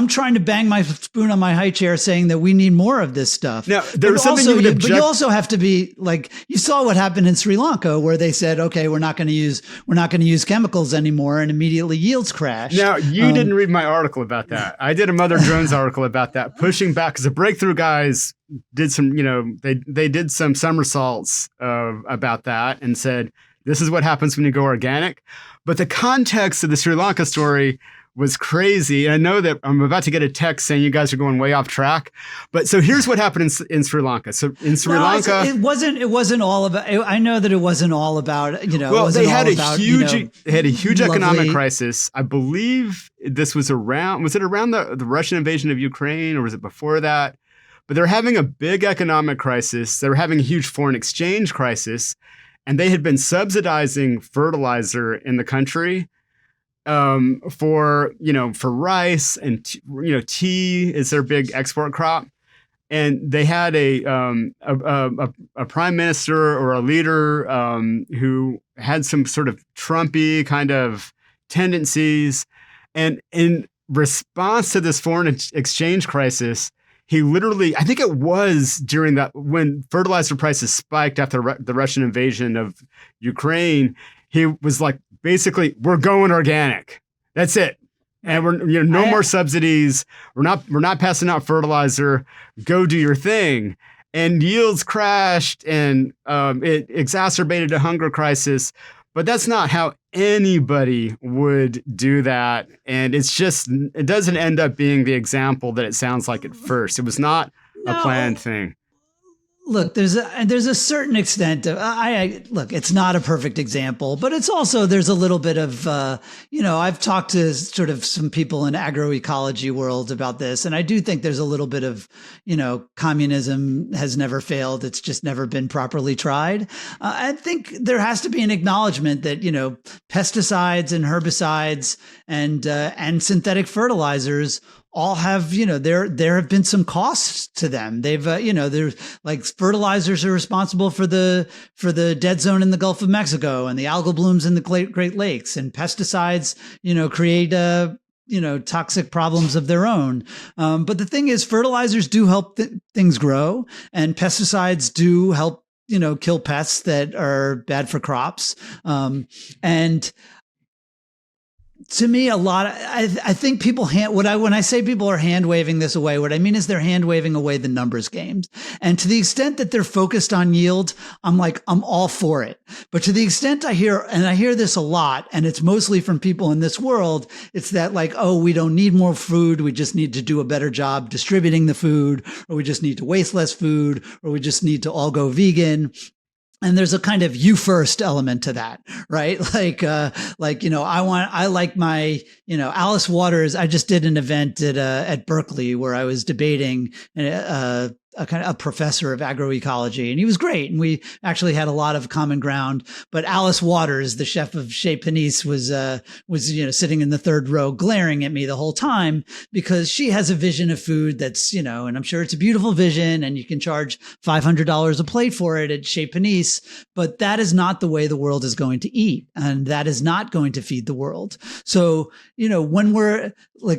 trying to bang my spoon on my high chair saying that we need more of this stuff. Now, there was something but you also have to be like, you saw what happened in Sri Lanka, where they said, okay, we're not going to use chemicals anymore, and immediately yields crashed. Now, you didn't read my article about that. I did a Mother Drones article about that, pushing back, because the Breakthrough guys did some, they did some somersaults about that and said, this is what happens when you go organic. But the context of the Sri Lanka story was crazy. And I know that I'm about to get a text saying you guys are going way off track. But so here's what happened in Sri Lanka. So in Sri Lanka, it wasn't all about, I know that it wasn't all about, well, they had a huge economic crisis. I believe this was around the Russian invasion of Ukraine, or was it before that? But they're having a big economic crisis. They're having a huge foreign exchange crisis. And they had been subsidizing fertilizer in the country for rice and tea is their big export crop. And they had a prime minister or a leader who had some sort of Trumpy kind of tendencies. And in response to this foreign exchange crisis, he literally, I think it was during that, when fertilizer prices spiked after the Russian invasion of Ukraine, he was like, basically, we're going organic. That's it. And we're, no more subsidies. We're not passing out fertilizer. Go do your thing. And yields crashed, and it exacerbated a hunger crisis. But that's not how anybody would do that. And it doesn't end up being the example that it sounds like at first. It was not a planned thing. Look, there's a certain extent of, look, it's not a perfect example, but it's also, there's a little bit of, I've talked to sort of some people in agroecology world about this. And I do think there's a little bit of, communism has never failed. It's just never been properly tried. I think there has to be an acknowledgement that, pesticides and herbicides and synthetic fertilizers all have, there have been some costs to them. They've, there's like fertilizers are responsible for the dead zone in the Gulf of Mexico and the algal blooms in the Great Lakes, and pesticides, create, toxic problems of their own. But the thing is, fertilizers do help things grow, and pesticides do help, kill pests that are bad for crops. And to me, I think people when I say people are hand waving this away, what I mean is they're hand waving away the numbers games. And to the extent that they're focused on yield, I'm all for it. But to the extent I hear this a lot, and it's mostly from people in this world, it's that we don't need more food. We just need to do a better job distributing the food, or we just need to waste less food, or we just need to all go vegan. And there's a kind of you first element to that, right? I like my, Alice Waters. I just did an event at Berkeley where I was debating a kind of a professor of agroecology, and he was great. And we actually had a lot of common ground, but Alice Waters, the chef of Chez Panisse, was sitting in the third row glaring at me the whole time, because she has a vision of food that's, and I'm sure it's a beautiful vision, and you can charge $500 a plate for it at Chez Panisse, but that is not the way the world is going to eat. And that is not going to feed the world. So, when we're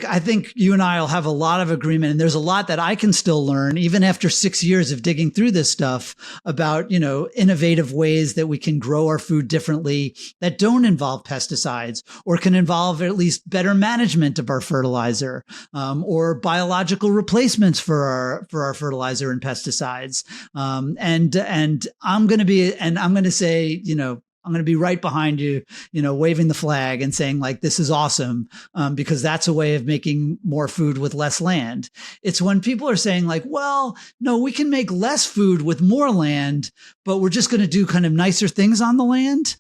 I think you and I will have a lot of agreement, and there's a lot that I can still learn, even after 6 years of digging through this stuff, about, innovative ways that we can grow our food differently that don't involve pesticides, or can involve at least better management of our fertilizer, or biological replacements for our fertilizer and pesticides. And I'm going to say, I'm going to be right behind you, waving the flag and saying this is awesome, because that's a way of making more food with less land. It's when people are saying well, no, we can make less food with more land, but we're just going to do kind of nicer things on the land.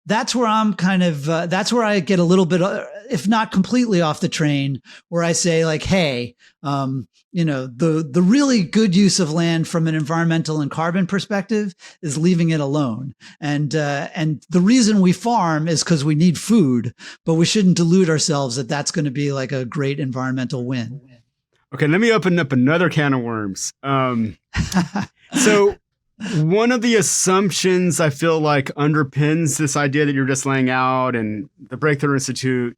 That's where I'm that's where I get a little bit, if not completely off the train, where I say hey, the really good use of land from an environmental and carbon perspective is leaving it alone. And the reason we farm is because we need food, but we shouldn't delude ourselves that that's going to be like a great environmental win. Okay, let me open up another can of worms. So one of the assumptions I feel like underpins this idea that you're just laying out and the Breakthrough Institute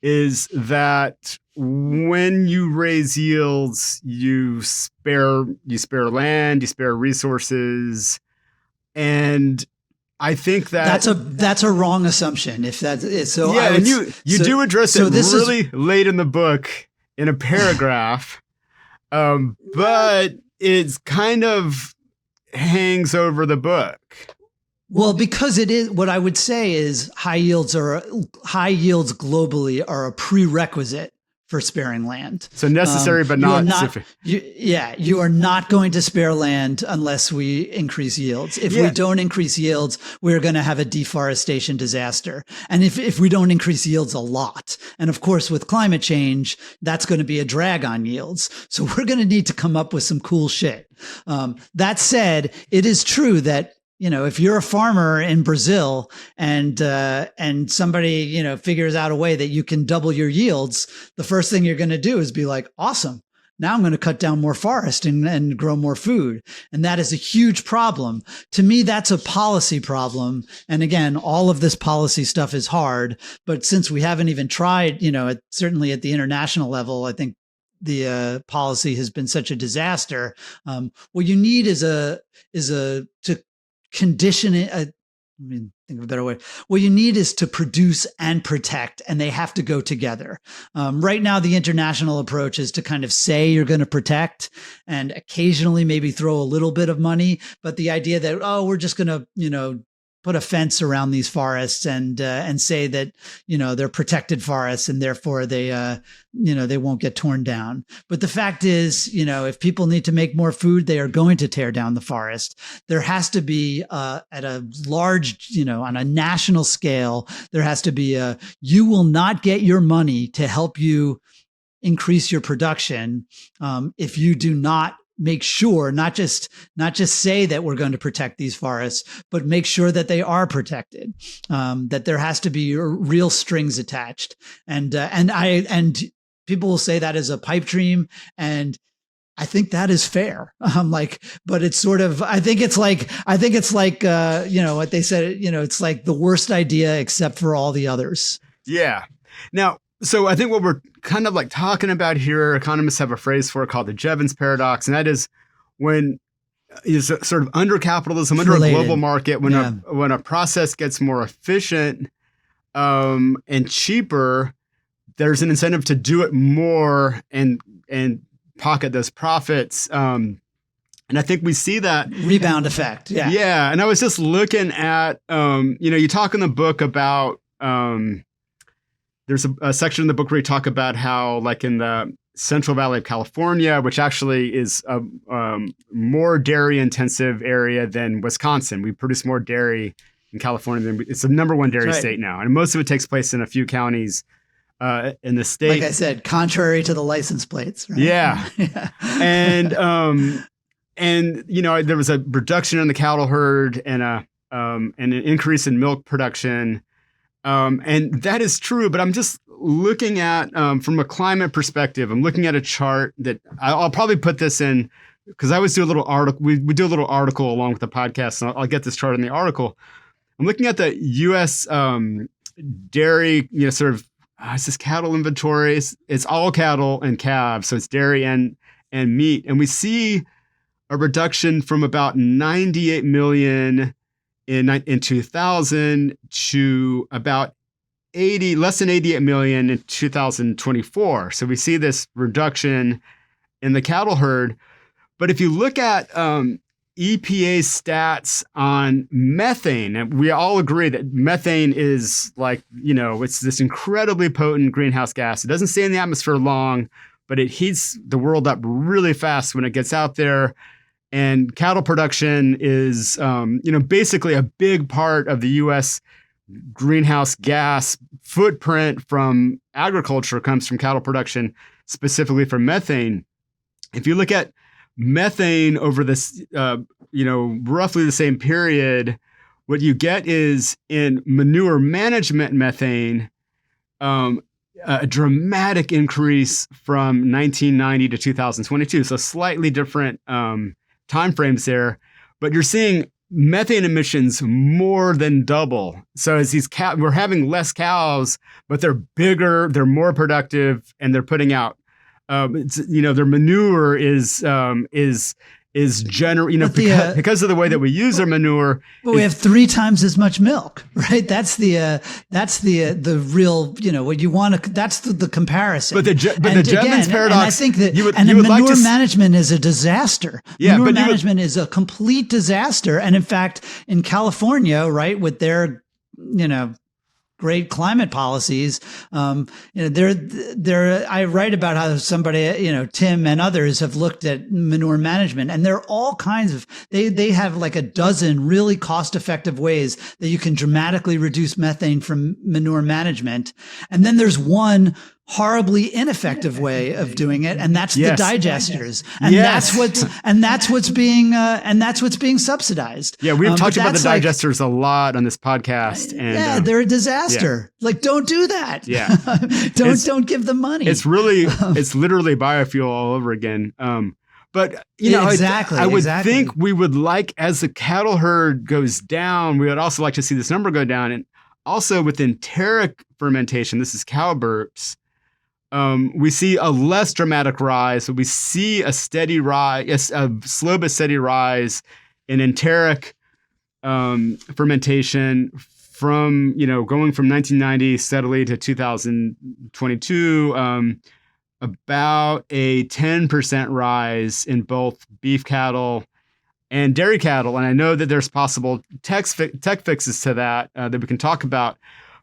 is that when you raise yields, you spare land, you spare resources, and I think that that's a wrong assumption. If that is so, yeah, and you do address it really late in the book in a paragraph, but it's kind of hangs over the book. Well, because it is, what I would say is high yields globally are a prerequisite for sparing land. So necessary, but not sufficient. You are not going to spare land unless we increase yields. If we don't increase yields, we're going to have a deforestation disaster. And if we don't increase yields a lot, and of course with climate change, that's going to be a drag on yields. So we're going to need to come up with some cool shit. That said, it is true that if you're a farmer in Brazil and somebody, figures out a way that you can double your yields, the first thing you're going to do is be like, awesome. Now I'm going to cut down more forest and grow more food. And that is a huge problem. To me, that's a policy problem. And again, all of this policy stuff is hard. But since we haven't even tried, certainly at the international level, I think the policy has been such a disaster. What you need is to condition it. Think of a better way. What you need is to produce and protect, and they have to go together. Right now, the international approach is to kind of say you're going to protect and occasionally maybe throw a little bit of money. But the idea that, we're just going to, put a fence around these forests and say that, they're protected forests and therefore they won't get torn down. But the fact is, if people need to make more food, they are going to tear down the forest. There has to be at a large, on a national scale, there has to be you will not get your money to help you increase your production if you do not make sure, not just say that we're going to protect these forests, but make sure that they are protected, that there has to be real strings attached. And people will say that is a pipe dream. And I think that is fair. But it's sort of, I think it's like, what they said, it's like the worst idea except for all the others. Yeah. Now, so I think what we're kind of like talking about here, economists have a phrase for it called the Jevons paradox. And that is when is sort of under capitalism, under a global market, when a process gets more efficient and cheaper, there's an incentive to do it more and pocket those profits. And I think we see that rebound effect. Yeah. Yeah. And I was just looking at, you talk in the book about, there's a section in the book where you talk about how, like in the Central Valley of California, which actually is a more dairy-intensive area than Wisconsin. We produce more dairy in California it's the number one dairy state now, and most of it takes place in a few counties in the state. Like I said, contrary to the license plates. Right? Yeah, and there was a reduction in the cattle herd and an increase in milk production. And that is true, but I'm just looking at, from a climate perspective, I'm looking at a chart that I'll probably put this in because I always do a little article. We do a little article along with the podcast, and I'll get this chart in the article. I'm looking at the U.S. Dairy, it's this cattle inventory. It's all cattle and calves, so it's dairy and meat. And we see a reduction from about 98 million in 2000 to about less than 88 million in 2024. So we see this reduction in the cattle herd. But if you look at EPA stats on methane, and we all agree that methane is it's this incredibly potent greenhouse gas. It doesn't stay in the atmosphere long, but it heats the world up really fast when it gets out there. And cattle production is, basically a big part of the U.S. greenhouse gas footprint from agriculture comes from cattle production, specifically for methane. If you look at methane over this, roughly the same period, what you get is in manure management methane, a dramatic increase from 1990 to 2022. So slightly different timeframes there, but you're seeing methane emissions more than double. So as we're having less cows, but they're bigger, they're more productive, and they're putting out, their manure is because of the way that we use our manure. But we have 3 times as much milk, right? That's the real, what you want to, that's the comparison. But the Jevons paradox. And I think that, manure management is a disaster. Yeah, manure management is a complete disaster. And in fact, in California, right, with their, great climate policies. I write about how somebody, Tim and others have looked at manure management, and there are all kinds of, they have like a dozen really cost-effective ways that you can dramatically reduce methane from manure management. And then there's one horribly ineffective way of doing it, and that's the digesters, and that's what's being subsidized. Yeah, we've talked about the digesters a lot on this podcast, and they're a disaster. Yeah. Like, don't do that. Yeah, don't give them money. It's literally biofuel all over again. But I would think we would like, as the cattle herd goes down, we would also like to see this number go down, and also with enteric fermentation. This is cow burps. We see a less dramatic rise. So we see a steady rise, a slow but steady rise in enteric fermentation from, going from 1990 steadily to 2022, about a 10% rise in both beef cattle and dairy cattle. And I know that there's possible tech fixes to that that we can talk about.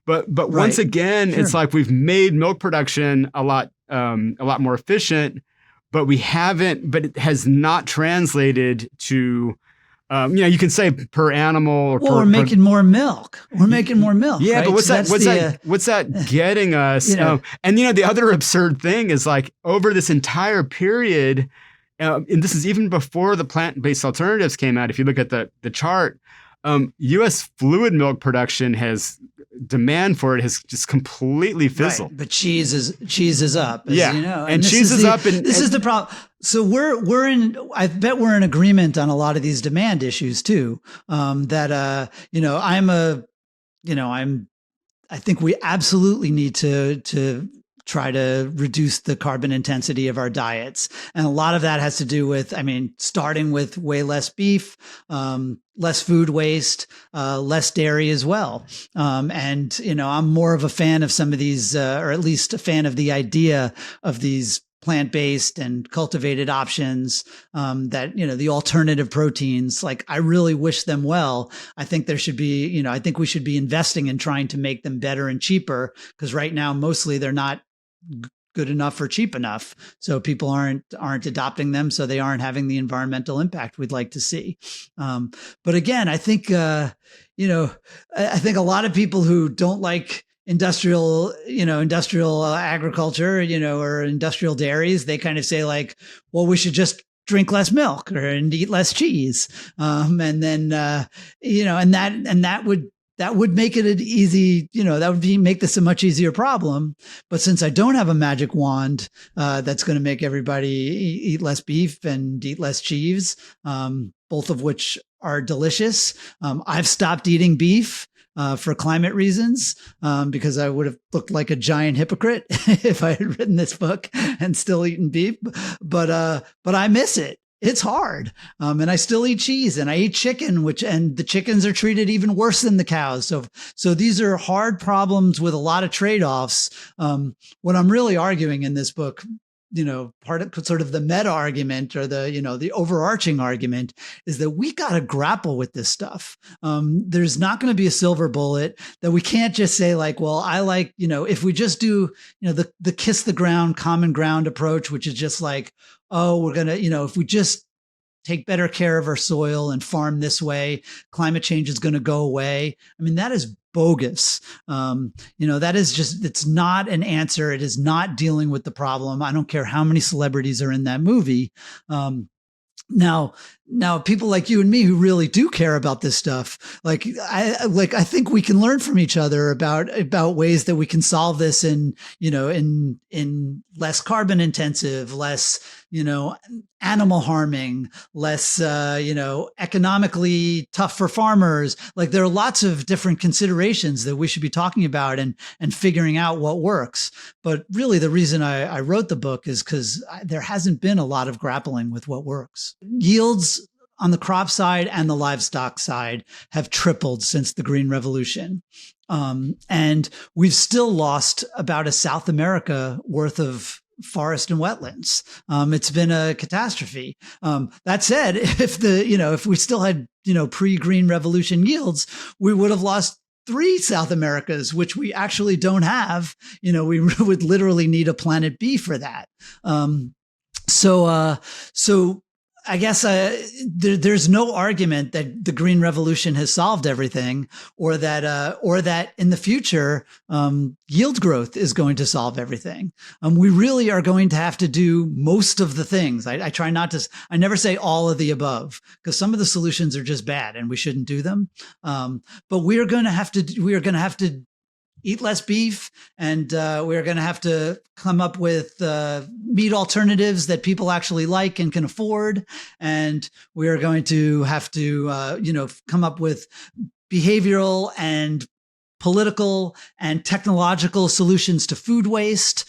But once again, It's like we've made milk production a lot more efficient, but it has not translated to, you can say per animal. We're making more milk. We're making more milk. Yeah, right? But what's that getting us? And the other absurd thing is, like, over this entire period, and this is even before the plant-based alternatives came out. If you look at the chart, U.S. fluid milk production demand for it has just completely fizzled. Right. But cheese is up, as you know. And cheese is up. And this is the problem. So I bet we're in agreement on a lot of these demand issues too. I think we absolutely need to try to reduce the carbon intensity of our diets. And a lot of that has to do with, starting with way less beef, less food waste, less dairy as well. I'm more of a fan of some of these, or at least a fan of the idea of these plant-based and cultivated options, that, the alternative proteins. Like, I really wish them well. I think there should be, I think we should be investing in trying to make them better and cheaper, because right now, mostly they're not good enough or cheap enough. So people aren't adopting them. So they aren't having the environmental impact we'd like to see. But again, I think, I think a lot of people who don't like industrial agriculture, or industrial dairies, they kind of say, like, well, we should just drink less milk and eat less cheese. And then, that would make it an easy, make this a much easier problem. But since I don't have a magic wand that's going to make everybody eat less beef and eat less cheese, both of which are delicious, I've stopped eating beef for climate reasons, because I would have looked like a giant hypocrite if I had written this book and still eaten beef. But I miss it. It's hard. And I still eat cheese, and I eat chicken, and the chickens are treated even worse than the cows. So these are hard problems with a lot of trade-offs. What I'm really arguing in this book, part of sort of the meta argument, or the overarching argument, is that we got to grapple with this stuff. There's not going to be a silver bullet, that we can't just say, like, well, I like, if we just do, the kiss the ground, common ground approach, which is just like, oh, we're going to, if we just take better care of our soil and farm this way, climate change is going to go away. I mean, that is bogus. That is just, it's not an answer. It is not dealing with the problem. I don't care how many celebrities are in that movie. Now, people like you and me who really do care about this stuff, I think we can learn from each other about ways that we can solve this in less carbon intensive, less, animal harming, less, economically tough for farmers. Like, there are lots of different considerations that we should be talking about and figuring out what works. But really the reason I wrote the book is because there hasn't been a lot of grappling with what works. Yields on the crop side and the livestock side have tripled since the Green Revolution. And we've still lost about a South America worth of forest and wetlands. It's been a catastrophe. That said, if we still had, pre-Green Revolution yields, we would have lost 3 South Americas, which we actually don't have. We would literally need a planet B for that. So I guess there's no argument that the Green Revolution has solved everything, or that in the future yield growth is going to solve everything. We really are going to have to do most of the things. I try not to. I never say all of the above, because some of the solutions are just bad and we shouldn't do them. But we are going to have to eat less beef, and we're going to have to come up with meat alternatives that people actually like and can afford. And we are going to have to, come up with behavioral and political and technological solutions to food waste,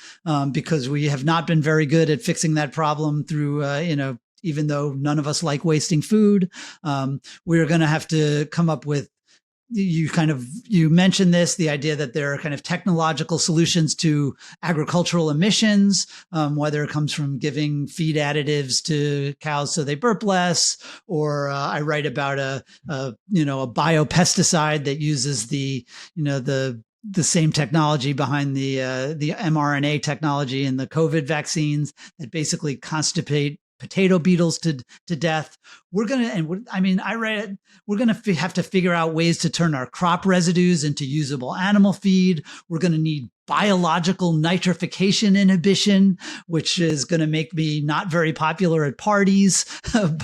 because we have not been very good at fixing that problem through, even though none of us like wasting food. We're going to have to come up with, you mentioned this, the idea that there are kind of technological solutions to agricultural emissions, whether it comes from giving feed additives to cows so they burp less, or I write about a biopesticide that uses the same technology behind the mRNA technology in the COVID vaccines that basically constipate potato beetles to death. We're going to have to figure out ways to turn our crop residues into usable animal feed. We're going to need biological nitrification inhibition, which is going to make me not very popular at parties.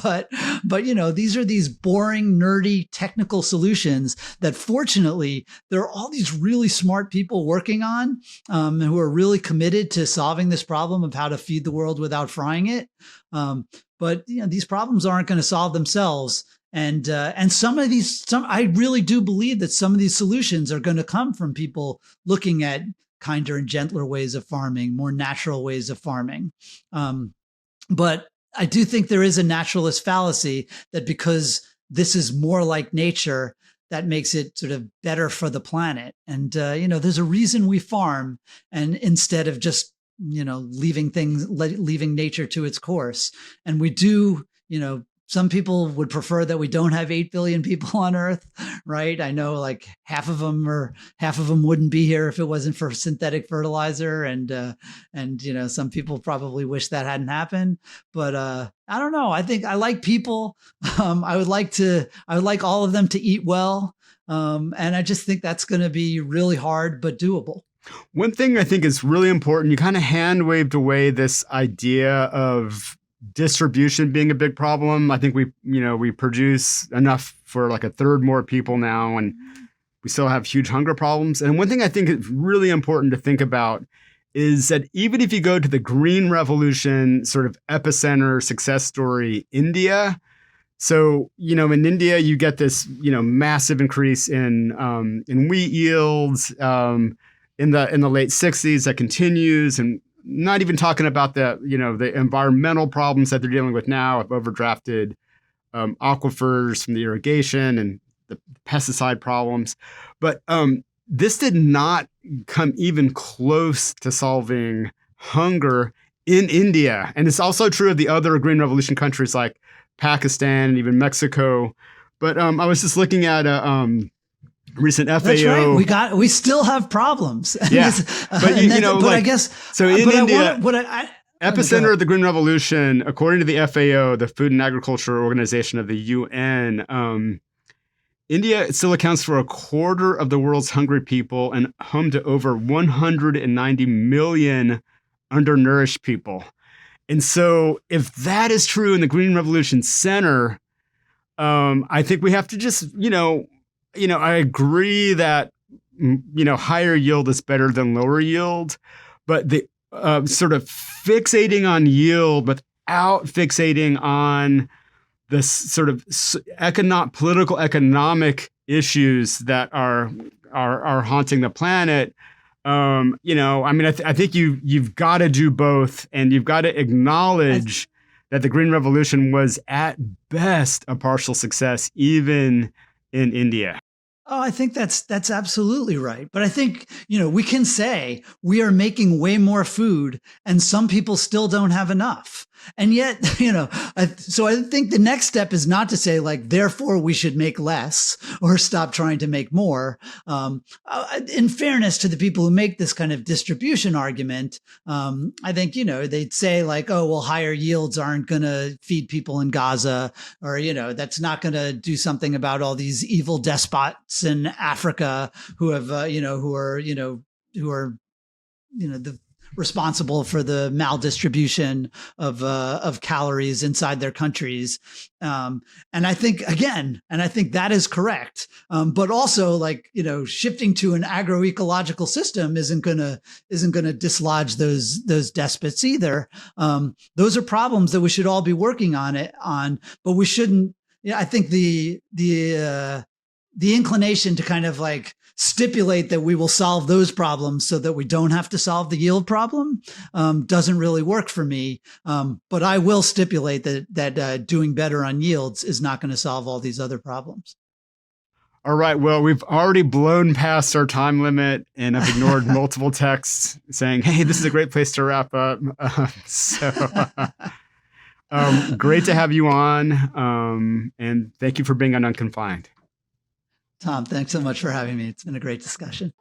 but these are these boring, nerdy, technical solutions that fortunately there are all these really smart people working on, who are really committed to solving this problem of how to feed the world without frying it. But these problems aren't going to solve themselves. And I really do believe that some of these solutions are going to come from people looking at kinder and gentler ways of farming, more natural ways of farming. But I do think there is a naturalist fallacy that because this is more like nature, that makes it sort of better for the planet. And, there's a reason we farm, and instead of just, leaving nature to its course. And we do, some people would prefer that we don't have 8 billion people on Earth, right? I know like half of them wouldn't be here if it wasn't for synthetic fertilizer. And some people probably wish that hadn't happened, but, I don't know. I think I like people. I would like all of them to eat well. And I just think that's going to be really hard, but doable. One thing I think is really important, you kind of hand waved away this idea of distribution being a big problem. I think we produce enough for like a third more people now, and we still have huge hunger problems. And one thing I think is really important to think about is that even if you go to the Green Revolution sort of epicenter success story, India. So, in India, you get this, massive increase in wheat yields, in the late 60s that continues, and not even talking about the environmental problems that they're dealing with now of overdrafted aquifers from the irrigation and the pesticide problems. But this did not come even close to solving hunger in India. And it's also true of the other Green Revolution countries like Pakistan and even Mexico. But I was just looking at recent FAO. That's right. We still have problems. Yeah, but I guess so in India. epicenter of the Green Revolution, according to the FAO, the Food and Agriculture Organization of the UN, India still accounts for a quarter of the world's hungry people and home to over 190 million undernourished people. And so if that is true in the Green Revolution Center, I think we have to just, I agree that, higher yield is better than lower yield, but the sort of fixating on yield without fixating on the sort of political economic issues that are haunting the planet. I think you've got to do both, and you've got to acknowledge that the Green Revolution was at best a partial success, even in India. Oh, I think that's absolutely right. But I think, we can say we are making way more food and some people still don't have enough. And yet, so I think the next step is not to say therefore we should make less or stop trying to make more. In fairness to the people who make this kind of distribution argument, I think, they'd say higher yields aren't going to feed people in Gaza, or, that's not going to do something about all these evil despots in Africa who have, who are responsible for the maldistribution of calories inside their countries. And I think that is correct. But also shifting to an agroecological system isn't going to dislodge those despots either. Those are problems that we should all be working on, but we shouldn't, I think the inclination to kind of stipulate that we will solve those problems so that we don't have to solve the yield problem doesn't really work for me. But I will stipulate that doing better on yields is not going to solve all these other problems. All right. Well, we've already blown past our time limit, and I've ignored multiple texts saying, hey, this is a great place to wrap up. Great to have you on. And thank you for being on Unconfined. Tom, thanks so much for having me. It's been a great discussion.